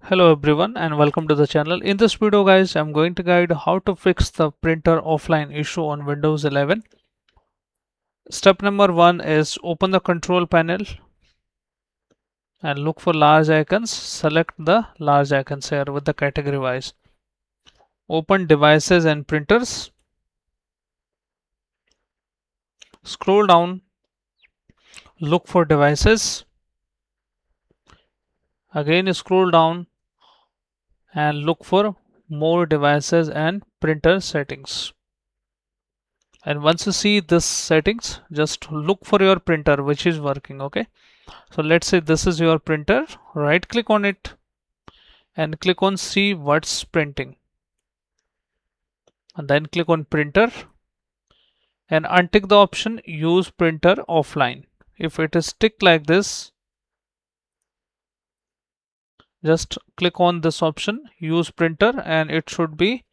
Hello everyone and welcome to the channel. In this video guys, I'm going to guide how to fix the printer offline issue on Windows 11. Step number 1 is open the control panel and look for large icons. Select the large icons here with the category wise. Open devices and printers. Scroll down, look for devices. Again scroll down and look for more devices and printer settings. And once you see this settings, just look for your printer which is working. Okay, so let's say this is your printer. Right click on it and click on see what's printing, and then click on printer and untick the option use printer offline. If it is ticked like this, just click on this option use printer and it should be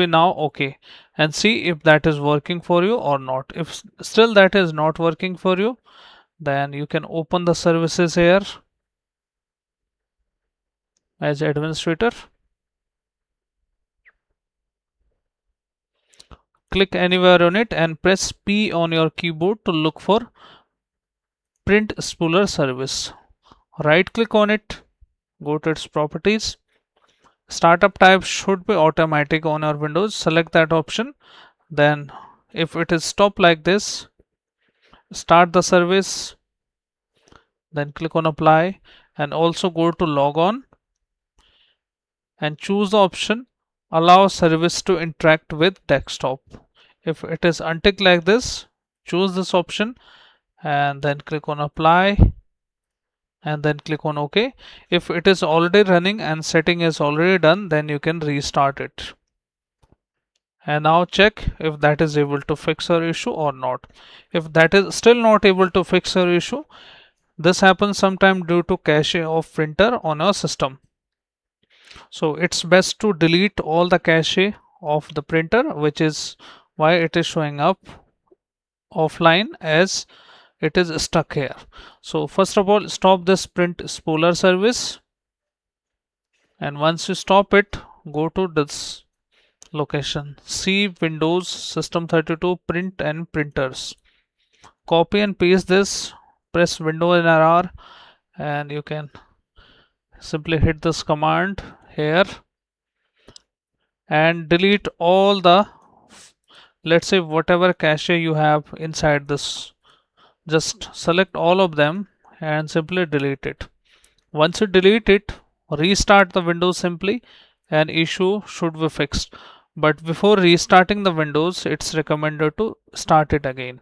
now okay, and see if that is working for you or not. If still that is not working for you, then you can open the services here as administrator. Click anywhere on it and press P on your keyboard to look for print spooler service. Right click on it, go to its properties. Startup type should be automatic on your Windows. Select that option. Then if it is stopped like this, start the service, then click on apply and also go to log on and choose the option allow service to interact with desktop. If it is unticked like this, choose this option and then click on apply and then click on OK. If it is already running and setting is already done, then you can restart it. And now check if that is able to fix your issue or not. If that is still not able to fix your issue, this happens sometime due to cache of printer on your system. So it's best to delete all the cache of the printer, which is why it is showing up offline as it is stuck here. So first of all, stop this print spooler service, and once you stop it, go to this location, see Windows System 32 print and printers. Copy and paste this, press Windows and R, and you can simply hit this command here and delete all the, let's say, whatever cache you have inside this. Just select all of them and simply delete it. Once you delete it, restart the Windows simply and issue should be fixed. But before restarting the Windows, it's recommended to start it again.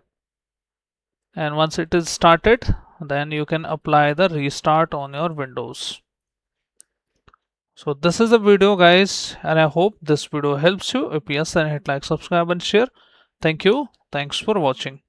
And once it is started, then you can apply the restart on your Windows. So this is the video guys, and I hope this video helps you. If yes, then hit like, subscribe and share. Thank you. Thanks for watching.